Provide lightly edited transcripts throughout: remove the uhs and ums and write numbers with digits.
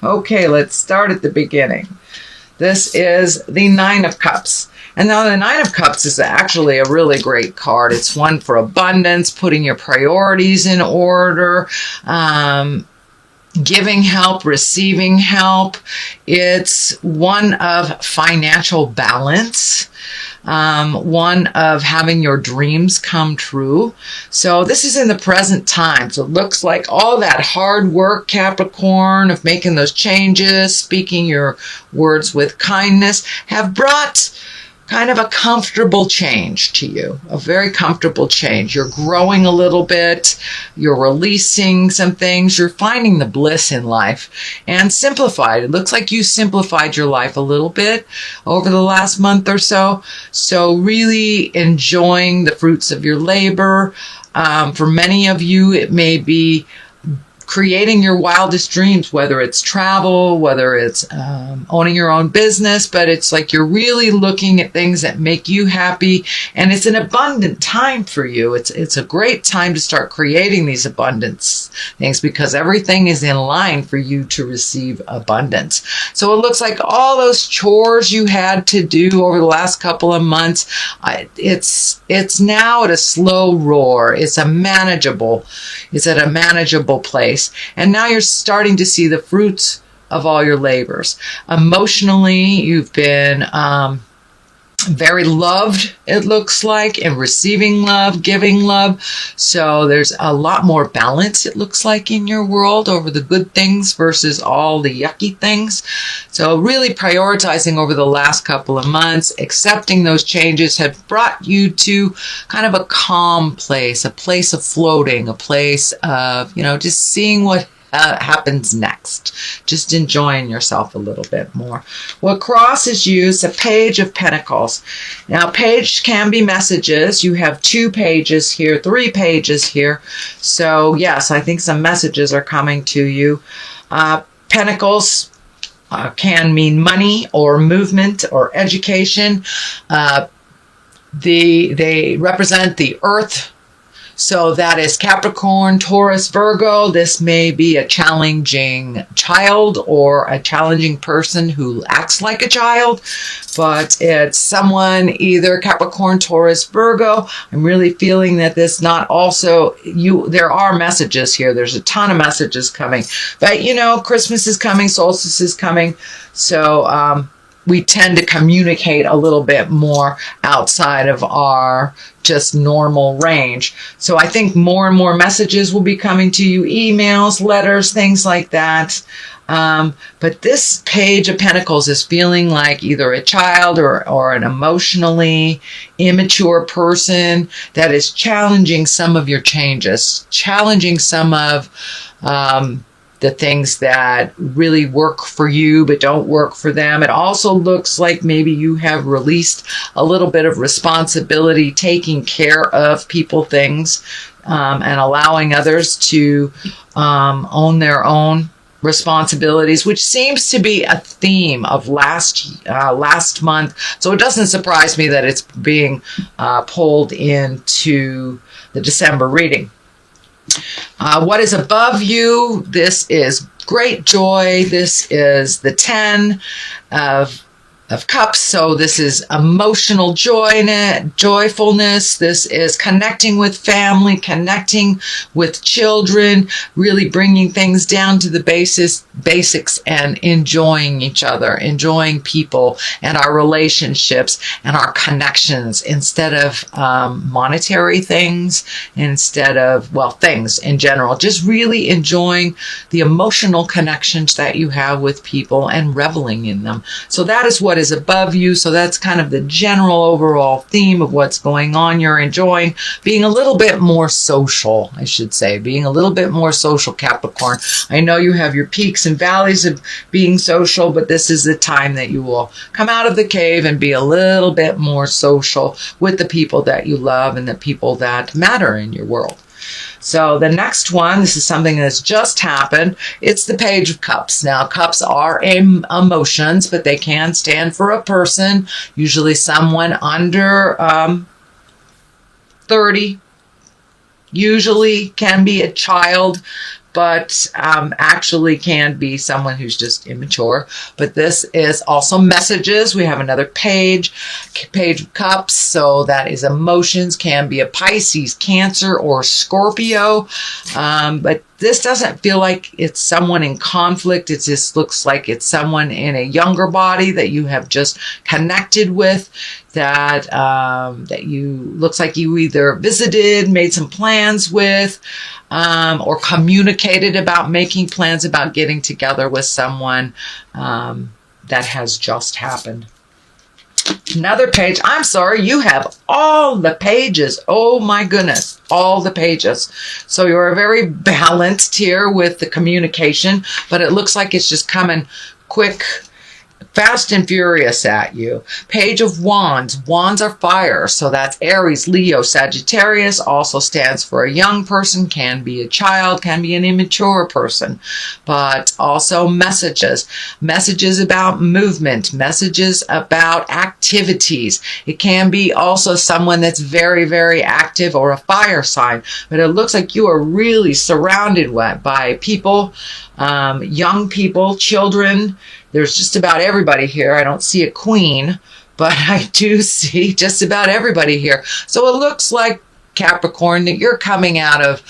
Okay, let's start at the beginning. This is the Nine of Cups. And now the Nine of Cups is actually a really great card. It's one for abundance, putting your priorities in order, giving help, receiving help. It's one of financial balance, one of having your dreams come true. So this is in the present time. So it looks like all that hard work, Capricorn, of making those changes, speaking your words with kindness, have brought kind of a comfortable change to you, a very comfortable change. You're growing a little bit, you're releasing some things, you're finding the bliss in life, and simplified. It looks like you simplified your life a little bit over the last month or so. So really enjoying the fruits of your labor. For many of you, it may be creating your wildest dreams, whether it's travel, whether it's owning your own business, but it's like you're really looking at things that make you happy, and it's an abundant time for you. It's a great time to start creating these abundance things because everything is in line for you to receive abundance. So it looks like all those chores you had to do over the last couple of months, it's now at a slow roar. It's at a manageable place. And now you're starting to see the fruits of all your labors. Emotionally, you've been very loved, it looks like, and receiving love, giving love. So there's a lot more balance, it looks like, in your world over the good things versus all the yucky things. So really prioritizing over the last couple of months, accepting those changes have brought you to kind of a calm place, a place of floating, a place of, just seeing what happens next. Just enjoying yourself a little bit more. What crosses you is a Page of Pentacles. Now, page can be messages. You have 2 pages here, 3 pages here. So, yes, I think some messages are coming to you. Pentacles can mean money or movement or education. They represent the earth. So that is Capricorn, Taurus, Virgo. This may be a challenging child or a challenging person who acts like a child, but it's someone either Capricorn, Taurus, Virgo. I'm really feeling that this not also you. There are messages here. There's a ton of messages coming, but Christmas is coming, solstice is coming. So, we tend to communicate a little bit more outside of our just normal range. So I think more and more messages will be coming to you, emails, letters, things like that. But this Page of Pentacles is feeling like either a child or an emotionally immature person that is challenging some of your changes, challenging some of the things that really work for you but don't work for them. It also looks like maybe you have released a little bit of responsibility, taking care of people, things, and allowing others to own their own responsibilities, which seems to be a theme of last month. So it doesn't surprise me that it's being pulled into the December reading. What is above you? This is great joy. This is the 10 of Cups. So this is emotional joyfulness. This is connecting with family, connecting with children, really bringing things down to the basics and enjoying each other, enjoying people and our relationships and our connections instead of monetary things, instead of, things in general. Just really enjoying the emotional connections that you have with people and reveling in them. So that is what is above you. So that's kind of the general overall theme of what's going on. You're enjoying being a little bit more social, I should say, being a little bit more social, Capricorn. I know you have your peaks and valleys of being social, but this is the time that you will come out of the cave and be a little bit more social with the people that you love and the people that matter in your world. So the next one, this is something that's just happened. It's the Page of Cups. Now, cups are emotions, but they can stand for a person, usually someone under 30, usually can be a child, but actually can be someone who's just immature. But this is also messages. We have another page of cups. So that is emotions, can be a Pisces, Cancer, or Scorpio. But this doesn't feel like it's someone in conflict. It just looks like it's someone in a younger body that you have just connected with, that looks like you either visited, made some plans with, or communicated about making plans about getting together with someone that has just happened. Another page. I'm sorry, you have all the pages. Oh my goodness, all the pages. So you're very balanced here with the communication, but it looks like it's just coming quick, fast and furious at you. Page of Wands. Wands are fire. So that's Aries, Leo, Sagittarius. Also stands for a young person, can be a child, can be an immature person. But also messages. Messages about movement. Messages about activities. It can be also someone that's very, very active or a fire sign. But it looks like you are really surrounded by people, young people, children. There's just about everybody here. I don't see a queen, but I do see just about everybody here. So it looks like, Capricorn, that you're coming out of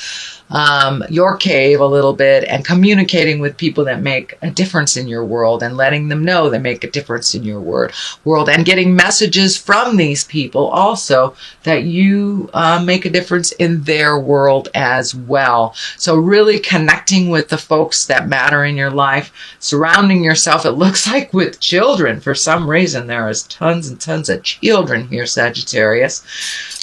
your cave a little bit and communicating with people that make a difference in your world and letting them know they make a difference in your world, and getting messages from these people also that you make a difference in their world as well. So really connecting with the folks that matter in your life, surrounding yourself, it looks like, with children. For some reason, there is tons and tons of children here, Sagittarius.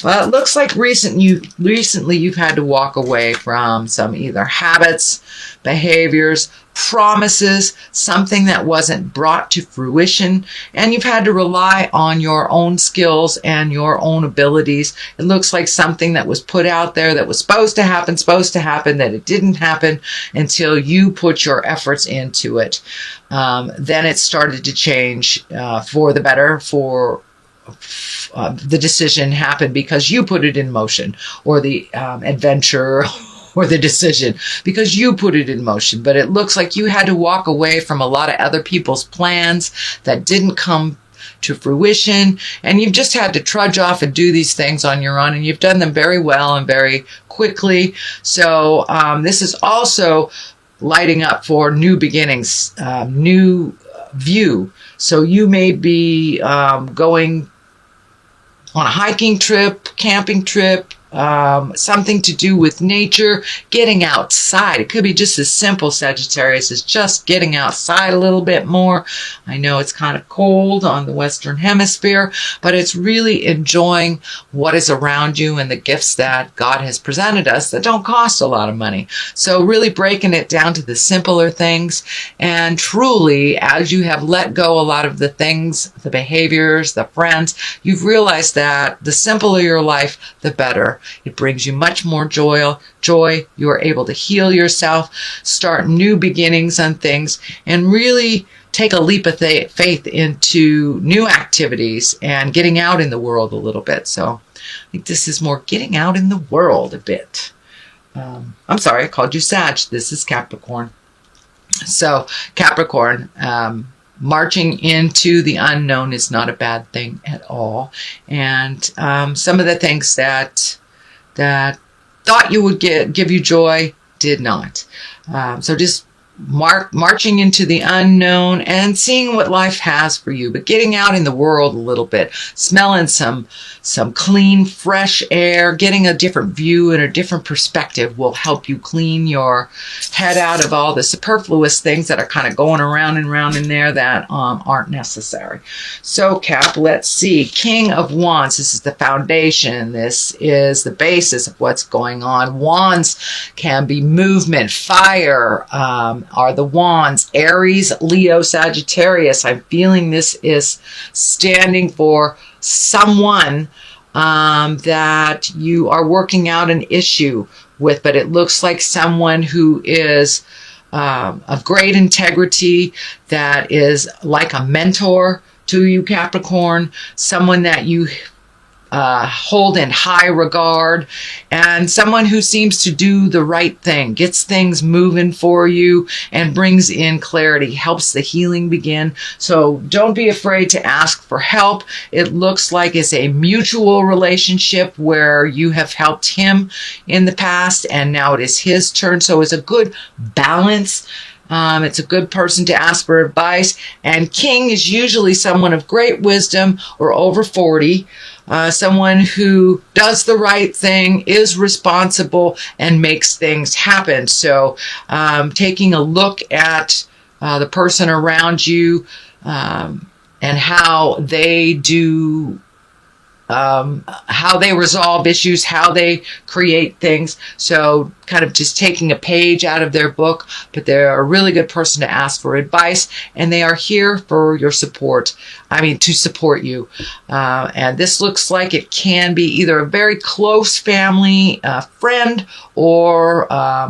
Well, it looks like recently you've had to walk away from some either habits, behaviors, promises, something that wasn't brought to fruition, and you've had to rely on your own skills and your own abilities. It looks like something that was put out there that was supposed to happen, that it didn't happen until you put your efforts into it. Then it started to change for the better, the decision happened because you put it in motion, or the adventure or the decision because you put it in motion. But it looks like you had to walk away from a lot of other people's plans that didn't come to fruition, and you've just had to trudge off and do these things on your own, and you've done them very well and very quickly. So this is also lighting up for new beginnings, new view. So you may be going on a hiking trip, camping trip, something to do with nature, getting outside. It could be just as simple, Sagittarius, as just getting outside a little bit more. I know it's kind of cold on the Western Hemisphere, but it's really enjoying what is around you and the gifts that God has presented us that don't cost a lot of money. So really breaking it down to the simpler things, and truly, as you have let go a lot of the things, the behaviors, the friends, you've realized that the simpler your life, the better. It brings you much more joy. You are able to heal yourself, start new beginnings on things, and really take a leap of faith into new activities and getting out in the world a little bit. So I think this is more getting out in the world a bit. I'm sorry, I called you Sag. This is Capricorn. So Capricorn, marching into the unknown is not a bad thing at all. And some of the things that thought you would give you joy did not. So just marching into the unknown and seeing what life has for you, but getting out in the world a little bit, smelling some clean, fresh air, getting a different view and a different perspective will help you clean your head out of all the superfluous things that are kind of going around and around in there that aren't necessary. So Cap, let's see. King of Wands. This is the foundation. This is the basis of what's going on. Wands can be movement, fire, are the wands. Aries, Leo, Sagittarius. I'm feeling this is standing for someone that you are working out an issue with, but it looks like someone who is of great integrity, that is like a mentor to you, Capricorn, someone that you hold in high regard, and someone who seems to do the right thing, gets things moving for you and brings in clarity, helps the healing begin. So don't be afraid to ask for help. It looks like it's a mutual relationship where you have helped him in the past and now it is his turn. So it's a good balance. It's a good person to ask for advice. And King is usually someone of great wisdom or over 40. Someone who does the right thing, is responsible, and makes things happen. So taking a look at the person around you and how they do, how they resolve issues, how they create things. So kind of just taking a page out of their book, but they're a really good person to ask for advice, and they are here for your support. To support you. And this looks like it can be either a very close family friend or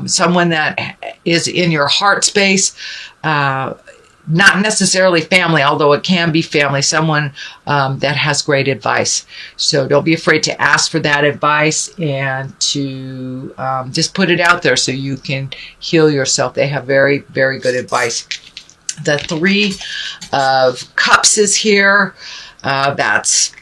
someone that is in your heart space. Not necessarily family, although it can be family, someone that has great advice. So don't be afraid to ask for that advice and to just put it out there so you can heal yourself. They have very, very good advice. The 3 of Cups is here. That's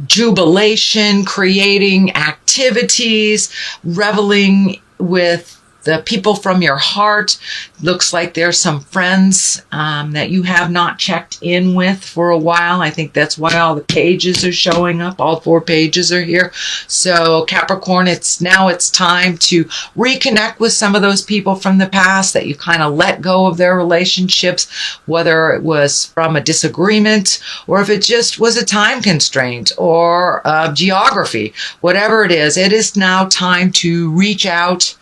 jubilation, creating activities, reveling with the people from your heart. Looks like there's some friends that you have not checked in with for a while. I think that's why all the pages are showing up. All 4 pages are here. So Capricorn, it's time to reconnect with some of those people from the past that you kind of let go of their relationships, whether it was from a disagreement or if it just was a time constraint or geography. Whatever it is now time to reach out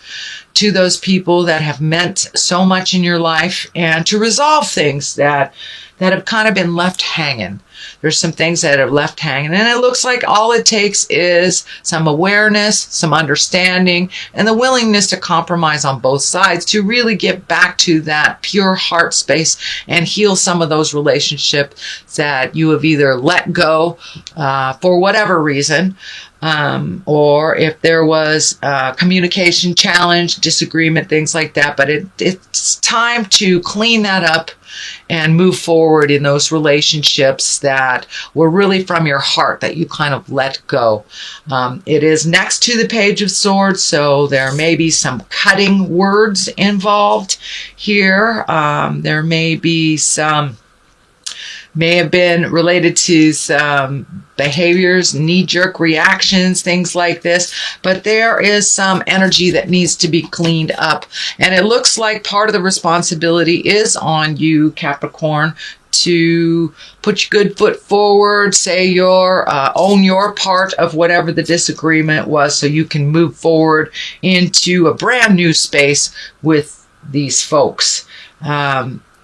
to those people that have meant so much in your life and to resolve things that have kind of been left hanging. There's some things that are left hanging, and it looks like all it takes is some awareness, some understanding, and the willingness to compromise on both sides to really get back to that pure heart space and heal some of those relationships that you have either let go for whatever reason, or if there was a communication challenge, disagreement, things like that. But it's time to clean that up and move forward in those relationships that were really from your heart that you kind of let go. It is next to the Page of Swords, so there may be some cutting words involved here. There may have been related to some behaviors, knee-jerk reactions, things like this. But there is some energy that needs to be cleaned up. And it looks like part of the responsibility is on you, Capricorn, to put your good foot forward, say own your part of whatever the disagreement was so you can move forward into a brand new space with these folks.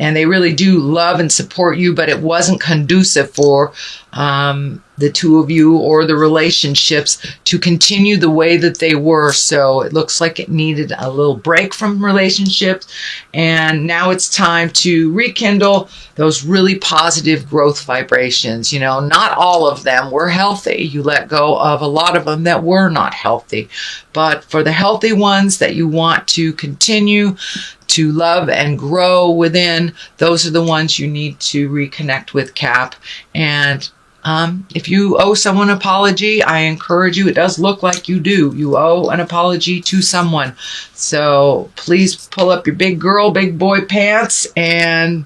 And they really do love and support you, but it wasn't conducive for the two of you or the relationships to continue the way that they were. So it looks like it needed a little break from relationships. And now it's time to rekindle those really positive growth vibrations. Not all of them were healthy. You let go of a lot of them that were not healthy. But for the healthy ones that you want to continue to love and grow within, those are the ones you need to reconnect with, Cap. And if you owe someone an apology, I encourage you, it does look like you do. You owe an apology to someone. So please pull up your big girl, big boy pants and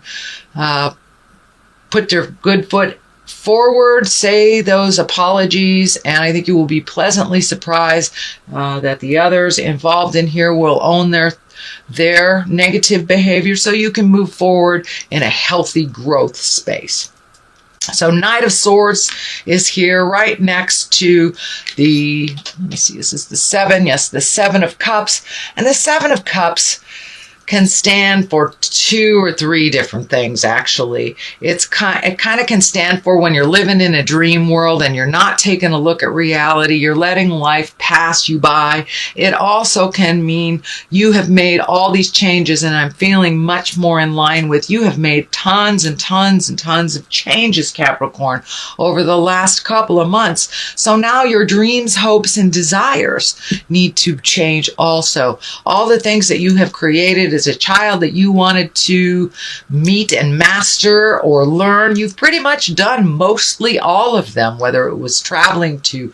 put your good foot forward, say those apologies, and I think you will be pleasantly surprised that the others involved in here will own their negative behavior so you can move forward in a healthy growth space. So Knight of Swords is here right next to this is the 7. Yes, the 7 of Cups. And the 7 of Cups can stand for 2 or 3 different things, actually. It kind of can stand for when you're living in a dream world and you're not taking a look at reality. You're letting life pass you by. It also can mean you have made all these changes, and I'm feeling much more in line with you have made tons and tons and tons of changes, Capricorn, over the last couple of months. So now your dreams, hopes, and desires need to change also. All the things that you have created as a child that you wanted to meet and master or learn, you've pretty much done mostly all of them, whether it was traveling to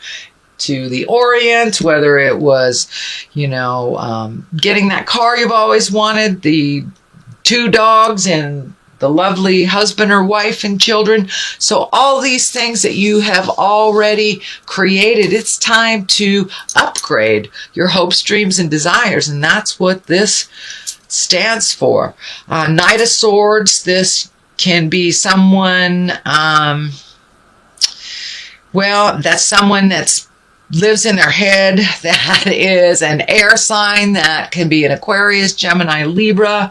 the Orient, whether it was, getting that car you've always wanted, the 2 dogs and the lovely husband or wife and children. So all these things that you have already created, it's time to upgrade your hopes, dreams, and desires. And that's what this stands for. Knight of Swords, this can be someone, that's someone that's lives in their head. That is an air sign. That can be an Aquarius, Gemini, Libra.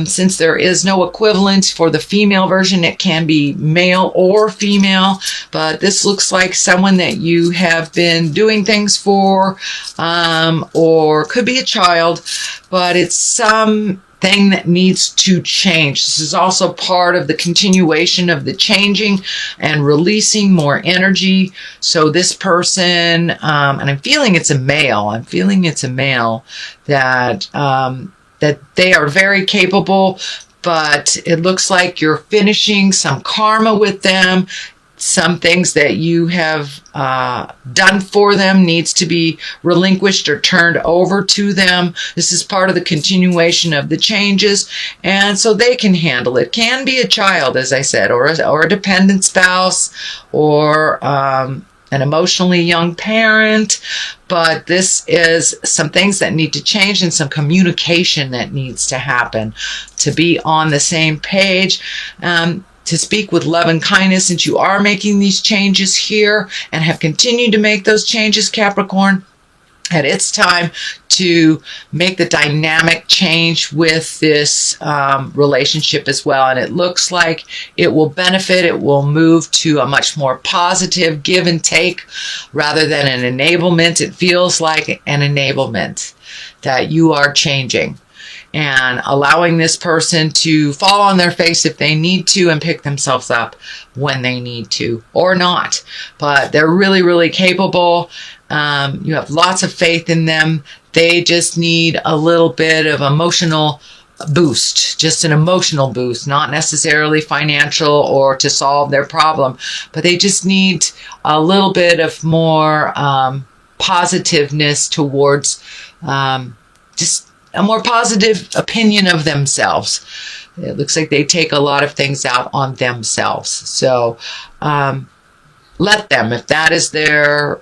Since there is no equivalent for the female version, it can be male or female. But this looks like someone that you have been doing things for, or could be a child, but it's something that needs to change. This is also part of the continuation of the changing and releasing more energy. So this person, and I'm feeling it's a male. That they are very capable, but it looks like you're finishing some karma with them. Some things that you have done for them needs to be relinquished or turned over to them. This is part of the continuation of the changes, and so they can handle it. Can be a child, as I said, or a dependent spouse, or an emotionally young parent. But this is some things that need to change and some communication that needs to happen to be on the same page. To speak with love and kindness, since you are making these changes here and have continued to make those changes, Capricorn. And it's time to make the dynamic change with this relationship as well. And it looks like it will benefit. It will move to a much more positive give and take rather than an enablement. It feels like an enablement that you are changing and allowing this person to fall on their face if they need to and pick themselves up when they need to, or not. But they're really, really capable. You have lots of faith in them. They just need a little bit of emotional boost, just an emotional boost, not necessarily financial or to solve their problem, but they just need a little bit of more positiveness towards just a more positive opinion of themselves. It looks like they take a lot of things out on themselves. So let them, if that is their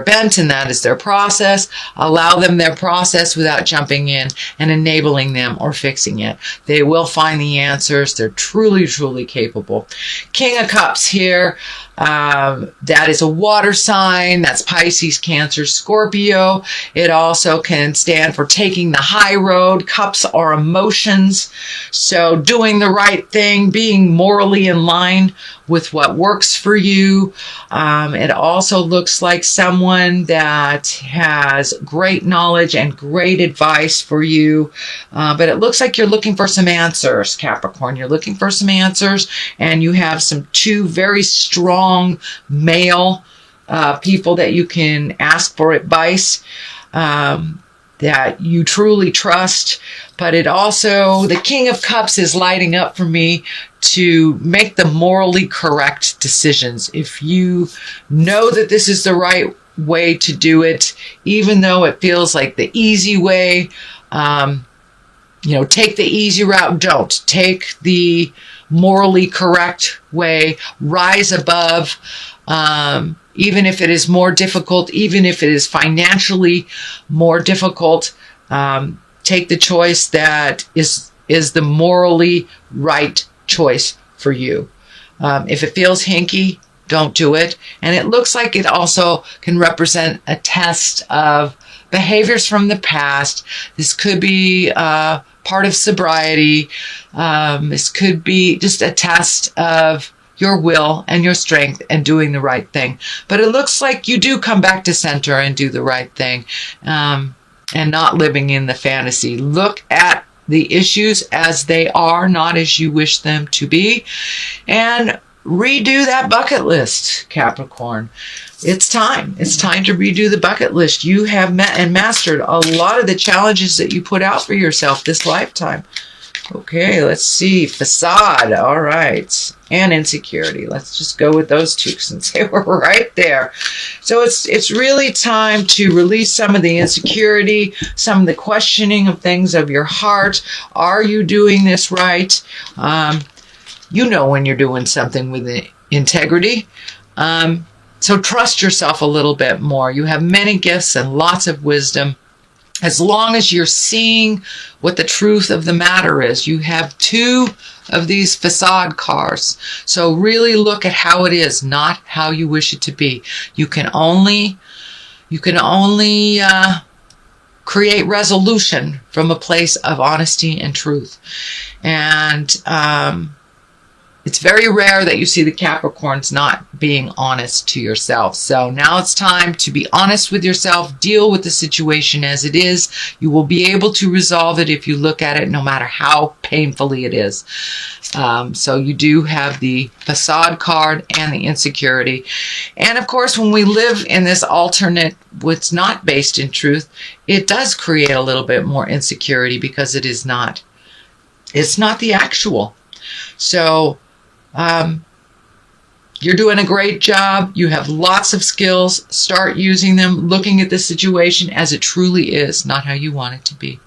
bent and that is their process, allow them their process without jumping in and enabling them or fixing it. They will find the answers. They're truly, truly capable. King of Cups here. That is a water sign. That's Pisces, Cancer, Scorpio. It also can stand for taking the high road. Cups are emotions. So doing the right thing, being morally in line with what works for you. It also looks like someone that has great knowledge and great advice for you. But it looks like you're looking for some answers, Capricorn. You're looking for some answers, and you have two very strong male people that you can ask for advice that you truly trust. But it also, the King of Cups is lighting up for me to make the morally correct decisions. If you know that this is the right way to do it, even though it feels like the easy way, take the easy route. Don't take the morally correct way. Rise above, even if it is more difficult, even if it is financially more difficult. Take the choice that is the morally right choice for you. If it feels hinky, don't do it. And it looks like it also can represent a test of behaviors from the past. This could be part of sobriety. This could be just a test of your will and your strength and doing the right thing. But it looks like you do come back to center and do the right thing, and not living in the fantasy. Look at the issues as they are, not as you wish them to be, and redo that bucket list, Capricorn. It's time. It's time to redo the bucket list. You have met and mastered a lot of the challenges that you put out for yourself this lifetime. Okay, let's see. Facade. All right. And insecurity. Let's just go with those two since they were right there. So it's really time to release some of the insecurity, some of the questioning of things of your heart. Are you doing this right? You know when you're doing something with integrity. So trust yourself a little bit more. You have many gifts and lots of wisdom. As long as you're seeing what the truth of the matter is. You have 2 of these facade cards. So really look at how it is, not how you wish it to be. You can only create resolution from a place of honesty and truth. And it's very rare that you see the Capricorns not being honest to yourself. So now it's time to be honest with yourself, deal with the situation as it is. You will be able to resolve it if you look at it, no matter how painfully it is. So you do have the facade card and the insecurity. And of course, when we live in this alternate, what's not based in truth, it does create a little bit more insecurity because it's not the actual. So you're doing a great job. You have lots of skills. Start using them, looking at the situation as it truly is, not how you want it to be.